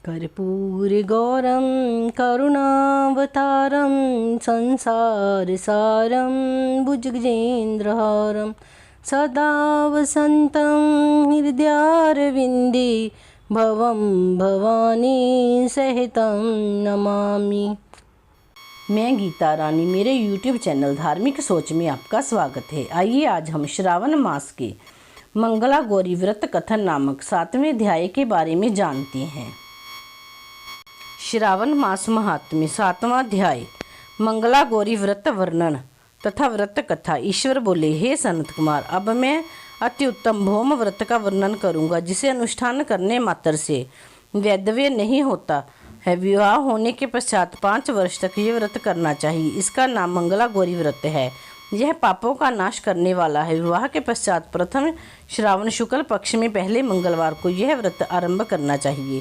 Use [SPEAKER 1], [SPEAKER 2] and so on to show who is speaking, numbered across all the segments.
[SPEAKER 1] कर्पूरगौरं करुणावतारं संसारसारं भुजगेन्द्रहारं सदा वसन्तं हृदयारविन्दे भवं भवानी सहितं नमामि। मैं गीता रानी, मेरे YouTube चैनल धार्मिक सोच में आपका स्वागत है। आइए आज हम श्रावण मास के मंगला गौरी व्रत कथन नामक 7वें अध्याय के बारे में जानते हैं। श्रावण मास महात्म्य 7वां अध्याय मंगला गौरी व्रत वर्णन तथा व्रत कथा। ईश्वर बोले, हे सनत कुमार, अब मैं अति उत्तम भौम व्रत का वर्णन करूंगा, जिसे अनुष्ठान करने मात्र से वैधव्य नहीं होता है। विवाह होने के पश्चात 5 वर्ष तक ये व्रत करना चाहिए। इसका नाम मंगला गौरी व्रत है। यह पापों का नाश करने वाला है। विवाह के पश्चात प्रथम श्रावण शुक्ल पक्ष में पहले मंगलवार को यह व्रत आरंभ करना चाहिए।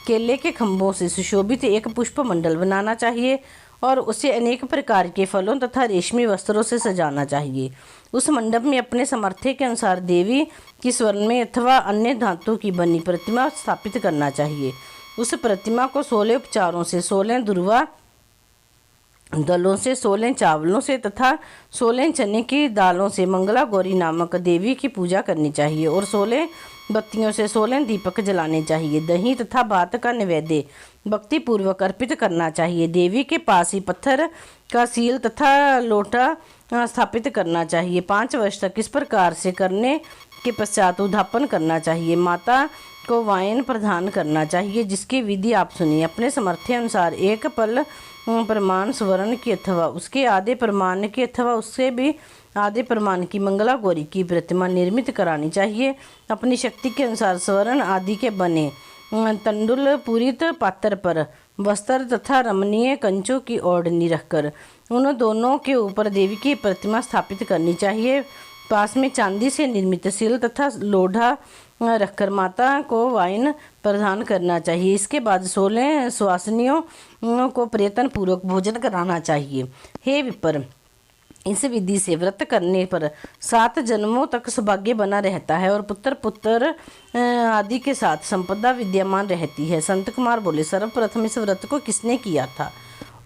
[SPEAKER 1] केले के खंभों से सुशोभित एक पुष्प मंडल बनाना चाहिए और उसे अनेक प्रकार के फलों तथा रेशमी वस्त्रों से सजाना चाहिए। उस मंडप में अपने सामर्थ्य के अनुसार देवी की स्वर्ण में अथवा अन्य धातु की बनी प्रतिमा स्थापित करना चाहिए। उस प्रतिमा को 16 उपचारों से, 16 दुर्वा दलों से, 16 चावलों से तथा 16 चने की दालों से मंगला गौरी नामक देवी की पूजा करनी चाहिए और 16 बत्तियों से 16 दीपक जलाने चाहिए। दही तथा भात का नैवेद्य भक्ति पूर्वक अर्पित करना चाहिए। देवी के पास ही पत्थर का सील तथा लोटा स्थापित करना चाहिए। 5 वर्ष तक इस प्रकार से करने के पश्चात उद्यापन करना चाहिए। माता को वाइन प्रदान करना चाहिए, जिसकी विधि आप सुनिए। अपने सामर्थ्य अनुसार एक पल प्रमाण स्वर्ण की अथवा उसके आधे प्रमाण की अथवा उससे भी आधे प्रमाण की मंगला गौरी की प्रतिमा निर्मित करानी चाहिए। अपनी शक्ति के अनुसार स्वर्ण आदि के बने तंडुल पूरित पात्र पर वस्त्र तथा रमणीय कंचों की ओढ़नी रखकर उन दोनों के ऊपर देवी की प्रतिमा स्थापित करनी चाहिए। पास में चांदी से निर्मित सिल तथा लोढ़ा रखकर माता को वाइन प्रदान करना चाहिए। इसके बाद 16 सुवासिनियों को प्रयत्न पूर्वक भोजन कराना चाहिए। हे विप्र, इस विधि से व्रत करने पर 7 जन्मों तक सौभाग्य बना रहता है और पुत्र आदि के साथ संपदा विद्यमान रहती है। संत कुमार बोले, सर्वप्रथम इस व्रत को किसने किया था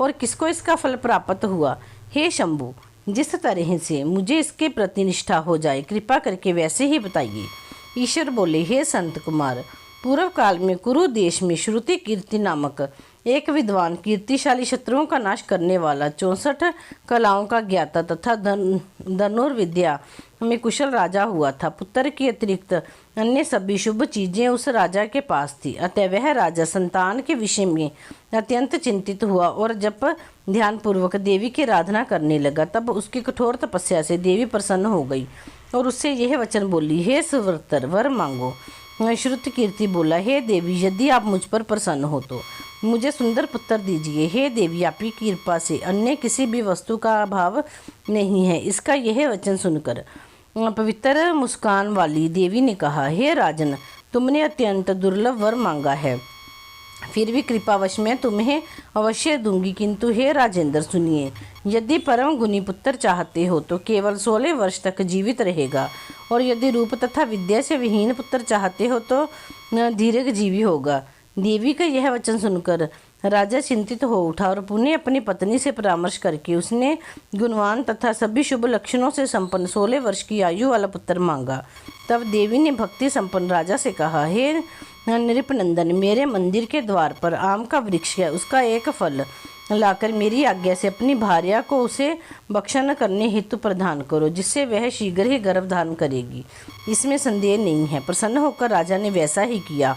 [SPEAKER 1] और किसको इसका फल प्राप्त हुआ? हे शंभु, जिस तरह से मुझे इसके प्रति निष्ठा हो जाए, कृपा करके वैसे ही बताइए। ईश्वर बोले, हे संत कुमार, पूर्व काल में कुरु देश में श्रुति कीर्ति नामक एक विद्वान कीर्तिशाली शत्रुओं का नाश करने वाला 64 कलाओं का ज्ञाता तथा धनुर्विद्या में कुशल राजा हुआ था। पुत्र के अतिरिक्त अन्य सभी शुभ चीजें उस राजा के पास थी। अतः वह राजा संतान के विषय में अत्यंत चिंतित हुआ और जब ध्यान पूर्वक देवी की आराधना करने लगा, तब उसकी कठोर तपस्या से देवी प्रसन्न हो गई और उससे यह वचन बोली, हे सुव्रतर, वर मांगो। श्रुति कीर्ति बोला, हे देवी, यदि आप मुझ पर प्रसन्न हो तो मुझे सुंदर पुत्र दीजिए। हे देवी, आपकी कृपा से अन्य किसी भी वस्तु का अभाव नहीं है। इसका यह वचन सुनकर पवित्र मुस्कान वाली देवी ने कहा, हे राजन, तुमने अत्यंत दुर्लभ वर मांगा है, फिर भी कृपावश मैं तुम्हें अवश्य दूंगी। किंतु हे राजेंद्र, सुनिए, यदि परम गुणी पुत्र चाहते हो तो केवल 16 वर्ष तक जीवित रहेगा, और यदि रूप तथा विद्या से विहीन पुत्र चाहते हो तो दीर्घजीवी होगा। देवी का यह वचन सुनकर राजा चिंतित हो उठा और पुनः अपनी पत्नी से परामर्श करके उसने गुणवान तथा सभी शुभ लक्षणों से संपन्न 16 वर्ष की आयु वाला पुत्र मांगा। तब देवी ने भक्ति संपन्न राजा से कहा, हे नृपनंदन, मेरे मंदिर के द्वार पर आम का वृक्ष है, उसका एक फल लाकर मेरी आज्ञा से अपनी भार्या को उसे भक्षण करने हेतु प्रदान करो, जिससे वह शीघ्र ही गर्भ धारण करेगी। इसमें संदेह नहीं है। प्रसन्न होकर राजा ने वैसा ही किया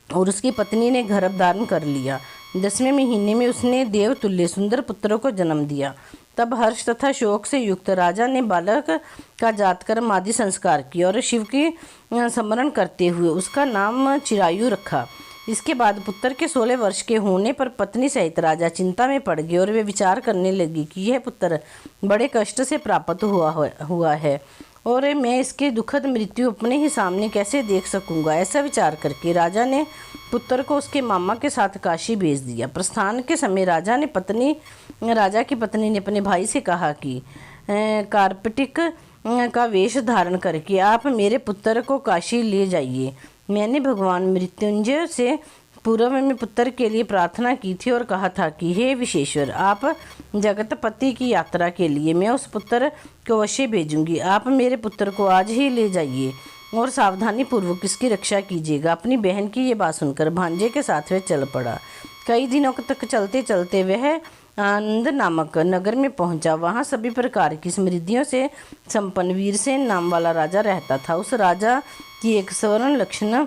[SPEAKER 1] और उसकी पत्नी ने गर्भ धारण कर लिया। 10वें महीने में उसने देवतुल्य सुंदर पुत्रों को जन्म दिया। तब हर्ष तथा शोक से युक्त राजा ने बालक का जातकर्म आदि संस्कार किया और शिव की स्मरण करते हुए उसका नाम चिरायु रखा। इसके बाद पुत्र के 16 वर्ष के होने पर पत्नी सहित राजा चिंता में पड़ गए और वे विचार करने लगी कि यह पुत्र बड़े कष्ट से प्राप्त हुआ है और मैं इसकी दुखद मृत्यु अपने ही सामने कैसे देख सकूंगा। ऐसा विचार करके राजा ने पुत्र को उसके मामा के साथ काशी भेज दिया। प्रस्थान के समय राजा की पत्नी ने अपने भाई से कहा कि कार्पटिक का वेश धारण करके आप मेरे पुत्र को काशी ले जाइए। मैंने भगवान मृत्युंजय से पूर्व में पुत्र के लिए प्रार्थना की थी और कहा था कि हे विश्वेश्वर, आप जगतपति की यात्रा के लिए मैं उस पुत्र को अवश्य भेजूंगी। आप मेरे पुत्र को आज ही ले जाइए और सावधानी पूर्वक इसकी रक्षा कीजिएगा। अपनी बहन की ये बात सुनकर भांजे के साथ वह चल पड़ा। कई दिनों तक चलते चलते वह आनंद नामक नगर में पहुंचा। वहां सभी प्रकार की समृद्धियों से संपन्न वीरसेन नाम वाला राजा रहता था। उस राजा की एक स्वर्ण लक्षण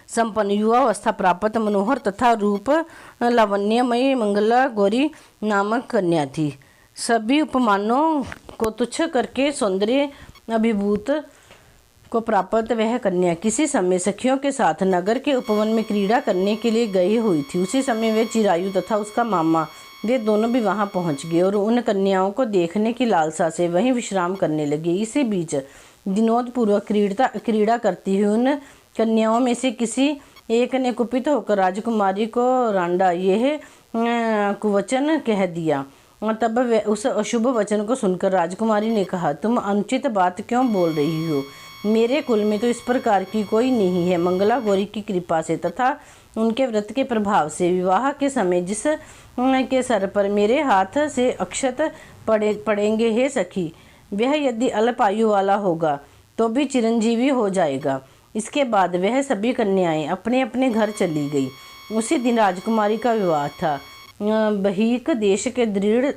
[SPEAKER 1] संपन्न युवावस्था प्राप्त मनोहर तथा रूप लावण्यमयी मंगला गौरी नामक कन्या थी। सभी उपमानों को तुच्छ करके सौंदर्य अभिभूत को प्राप्त वह कन्या किसी समय सखियों के साथ नगर के उपवन में क्रीड़ा करने के लिए गई हुई थी। उसी समय वह चिरायु तथा उसका मामा वे दोनों भी वहां पहुंच गए और उन कन्याओं को देखने की लालसा से वहीं विश्राम करने लगे। इसी बीच विनोदपूर्वक क्रीड़ा करती हुई उन कन्याओं में से किसी एक ने कुपित होकर राजकुमारी को रांडा यह कुवचन कह दिया। तब उस अशुभ वचन को सुनकर राजकुमारी ने कहा, तुम अनुचित बात क्यों बोल रही हो? मेरे कुल में तो इस प्रकार की कोई नहीं है। मंगला गौरी की कृपा से तथा उनके व्रत के प्रभाव से विवाह के समय जिस के सर पर मेरे हाथ से अक्षत पड़ेंगे हे सखी, वह यदि अल्प आयु वाला होगा तो भी चिरंजीवी हो जाएगा। इसके बाद वह सभी कन्याएं अपने अपने घर चली गई। उसी दिन राजकुमारी का विवाह था। बहीक देश के दृढ़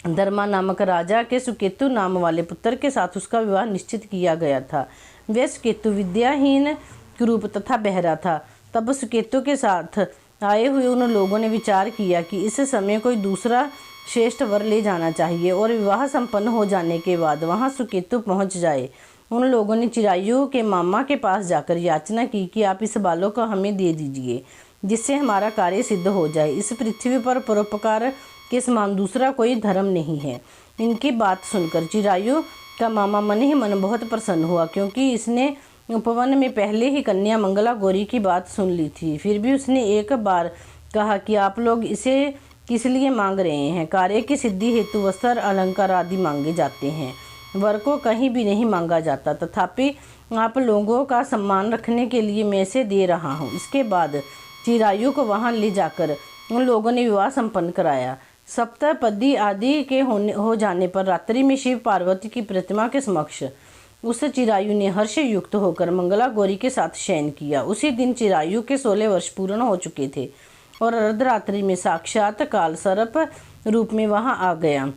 [SPEAKER 1] धर्मा नामक राजा के सुकेतु नाम वाले पुत्र के साथ उसका विवाह निश्चित किया गया था। वह सुकेतु विद्याहीन, कुरूप तथा बहरा था। तब सुकेतु के साथ आए हुए उन लोगों ने विचार किया कि इस समय कोई दूसरा श्रेष्ठ वर ले जाना चाहिए और विवाह संपन्न हो जाने के बाद वहां सुकेतु पहुंच जाए। उन लोगों ने चिरायु के मामा के पास जाकर याचना की कि आप इस बालक को हमें दे दीजिए, जिससे हमारा कार्य सिद्ध हो जाए। इस पृथ्वी पर परोपकार के समान दूसरा कोई धर्म नहीं है। इनकी बात सुनकर चिरायु का मामा मन ही मन बहुत प्रसन्न हुआ, क्योंकि इसने उपवन में पहले ही कन्या मंगला गौरी की बात सुन ली थी। फिर भी उसने एक बार कहा कि आप लोग इसे किस लिए मांग रहे हैं? कार्य की सिद्धि हेतु वस्त्र, अलंकार आदि मांगे जाते हैं, वर को कहीं भी नहीं मांगा जाता। तथापि आप लोगों का सम्मान रखने के लिए मैं इसे दे रहा हूँ। इसके बाद चिरायु को वहां ले जाकर उन लोगों ने विवाह संपन्न कराया। सप्तपदी आदि के हो जाने पर रात्रि में शिव पार्वती की प्रतिमा के समक्ष उस चिरायु ने हर्ष युक्त होकर मंगला गौरी के साथ शयन किया। उसी दिन चिरायु के 16 वर्ष पूर्ण हो चुके थे और अर्धरात्रि में साक्षात काल सर्प रूप में वहां आ गया।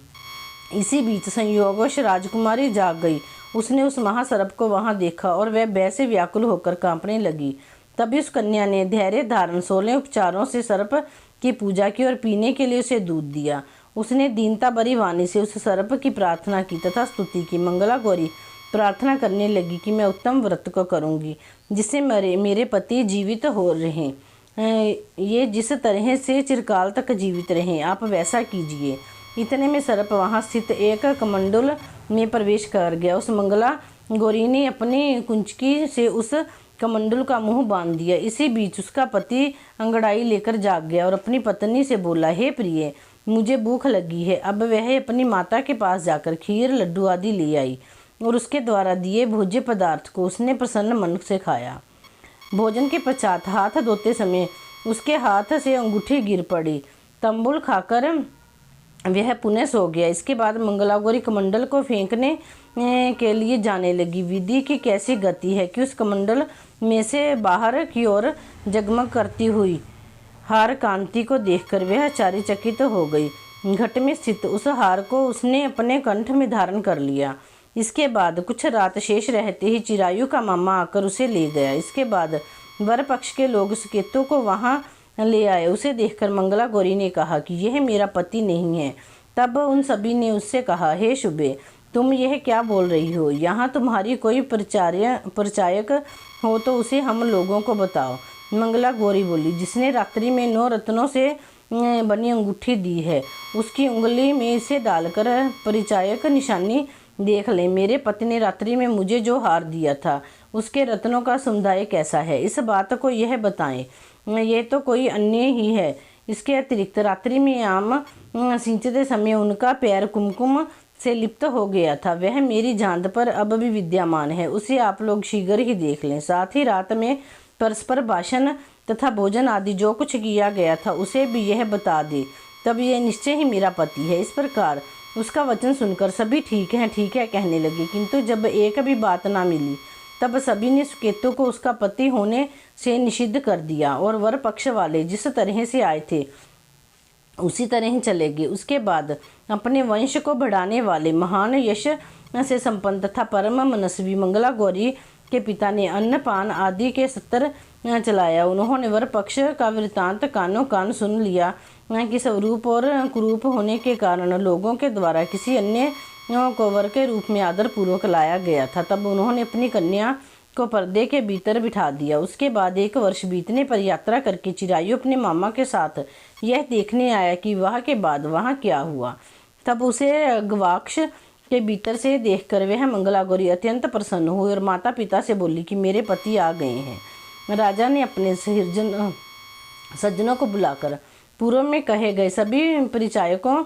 [SPEAKER 1] इसी बीच संयोगवश राजकुमारी जाग गई। उसने उस महासर्प को वहां देखा और वह भय से व्याकुल होकर कांपने लगी। तभी उस कन्या ने धैर्य धारण 16 उपचारों से सर्प की पूजा की और पीने के लिए उसे दूध दिया। उसने दीनता भरी वाणी से उस सर्प की प्रार्थना की तथा स्तुति की। मंगला गौरी प्रार्थना करने लगी कि मैं उत्तम व्रत को करूंगी जिससे मेरे पति जीवित हो रहें, ये जिस तरह से चिरकाल तक जीवित रहें, आप वैसा कीजिए। इतने में सर्प वहां स्थित एक कमंडल में प्रवेश कर गया। उस मंगला गौरी ने अपनी कुंचकी से उस कमंडल का मुंह बांध दिया। इसी बीच उसका पति अंगड़ाई लेकर जाग गया और अपनी पत्नी से बोला, हे प्रिय, मुझे भूख लगी है। अब वह अपनी माता के पास जाकर खीर, लड्डू आदि ले आई और उसके द्वारा दिए भोज्य पदार्थ को उसने प्रसन्न मन से खाया। भोजन के पश्चात हाथ धोते समय उसके हाथ से अंगूठी गिर पड़ी। तंबुल खाकर वह पुनः सो गया। इसके बाद मंगला गौरी कमंडल को फेंकने के लिए जाने लगी। विधि की कैसी गति है कि उस कमंडल में से बाहर की ओर जगमग करती हुई हार कांति को देखकर वह आश्चर्यचकित हो गई। घट में स्थित उस हार को उसने अपने कंठ में धारण कर लिया। इसके बाद कुछ रात शेष रहते ही चिरायु का मामा आकर उसे ले गया। इसके बाद वर पक्ष के लोग सुकेतु को वहां ले आए। उसे देखकर मंगला गौरी ने कहा कि यह मेरा पति नहीं है। तब उन सभी ने उससे कहा, हे शुभे, तुम यह क्या बोल रही हो? यहाँ तुम्हारी कोई परिचायक हो तो उसे हम लोगों को बताओ। मंगला गौरी बोली, जिसने रात्रि में 9 रत्नों से बनी अंगूठी दी है, उसकी उंगली में इसे डालकर परिचायक निशानी देख ले। मेरे पति ने रात्रि में मुझे जो हार दिया था उसके रत्नों का समुदाय कैसा है, इस बात को यह बताएं। ये तो कोई अन्य ही है। इसके अतिरिक्त रात्रि में आम सींचते समय उनका पैर कुमकुम से लिप्त हो गया था, वह मेरी जांद पर अब भी विद्यमान है। उसे आप लोग शीघ्र ही देख लें। साथ ही रात में परस्पर भाषण तथा भोजन आदि जो कुछ किया गया था उसे भी यह बता दे, तब यह निश्चय ही मेरा पति है। इस प्रकार उसका वचन सुनकर सभी ठीक है कहने लगे, किंतु जब एक भी बात ना मिली तब सभी ने सुकेतु को उसका पति होने से निषिद्ध कर दिया और वर पक्ष वाले जिस तरह से आए थे उसी तरह ही चले गए। उसके बाद अपने वंश को बढ़ाने वाले महान यश से संपन्न तथा परम मनस्वी मंगला गौरी के पिता ने अन्न पान आदि के सत्र चलाया। उन्होंने वर पक्ष का वृत्तांत कानों कान सुन लिया कि स्वरूप और कुरूप होने के कारण लोगों के द्वारा किसी अन्य को वर के रूप में आदर पूर्वक लाया गया था। तब उन्होंने अपनी कन्या को पर्दे के भीतर बिठा दिया। उसके बाद 1 वर्ष बीतने पर यात्रा करके चिरायु अपने मामा के साथ यह देखने आया कि विवाह के बाद वहाँ क्या हुआ। तब उसे गवाक्ष के भीतर से देखकर वह मंगला गौरी अत्यंत प्रसन्न हुई और माता पिता से बोली कि मेरे पति आ गए हैं। राजा ने अपने सज्जनों को बुलाकर पूर्व में कहे गए सभी परिचायकों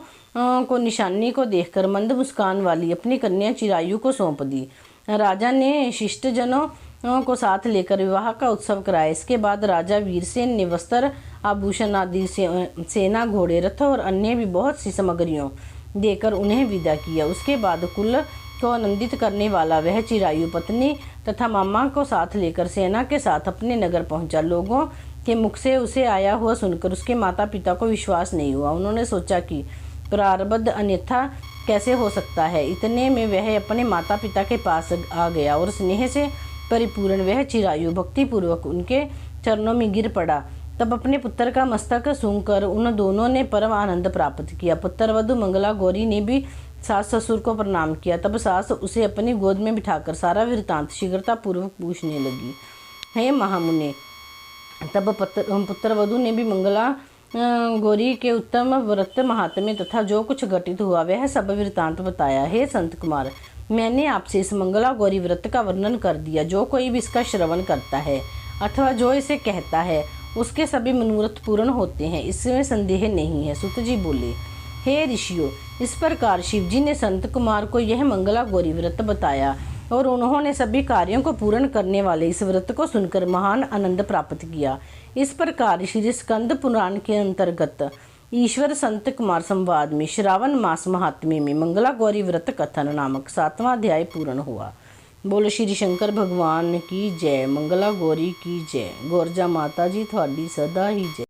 [SPEAKER 1] को निशानी को देखकर मंद मुस्कान वाली अपनी कन्या चिरायु को सौंप दी। राजा ने शिष्टजनों को साथ लेकर विवाह का उत्सव कराया। इसके बाद राजा वीरसेन ने वस्त्र आभूषण आदि सेना घोड़े रथ और अन्य भी बहुत सी सामग्रियों देकर उन्हें विदा किया। उसके बाद कुल को आनंदित करने वाला वह चिरायु पत्नी तथा मामा को साथ लेकर सेना के साथ अपने नगर पहुंचा। लोगों के मुख से उसे आया हुआ सुनकर उसके माता पिता को विश्वास नहीं हुआ। उन्होंने सोचा कि प्रारब्ध अन्यथा कैसे हो सकता है। इतने में वह अपने माता पिता के पास आ गया और स्नेह से परिपूर्ण वह चिरायु भक्तिपूर्वक उनके चरणों में गिर पड़ा। तब अपने पुत्र का मस्तक सूंघकर उन दोनों ने परम आनंद प्राप्त किया। पुत्रवधू मंगला गौरी ने भी सास ससुर को प्रणाम किया। तब सास उसे अपनी गोद में बिठाकर सारा वृत्तांत शीघ्रता पूर्वक पूछने लगी। हे महामुने, तब पुत्रवधू ने भी मंगला गौरी के उत्तम व्रत महात्म्य तथा जो कुछ घटित हुआ वह सब वृत्तांत बताया। हे संत कुमार, मैंने आपसे इस मंगला गौरी व्रत का वर्णन कर दिया। जो कोई भी इसका श्रवण करता है अथवा जो इसे कहता है उसके सभी मनोरथ पूर्ण होते हैं, इसमें संदेह नहीं है। सुत जी बोले, हे ऋषियों, इस प्रकार शिवजी ने संत कुमार को यह मंगला गौरी व्रत बताया और उन्होंने सभी कार्यों को पूर्ण करने वाले इस व्रत को सुनकर महान आनंद प्राप्त किया। इस प्रकार श्री स्कंद पुराण के अंतर्गत ईश्वर संत कुमार संवाद में श्रावण मास महात्म्य में मंगला गौरी व्रत कथन नामक 7वां अध्याय पूर्ण हुआ। बोलो श्री शंकर भगवान की जय। मंगला गौरी की जय। गोरजा माता जी थोड़ी सदा ही जय।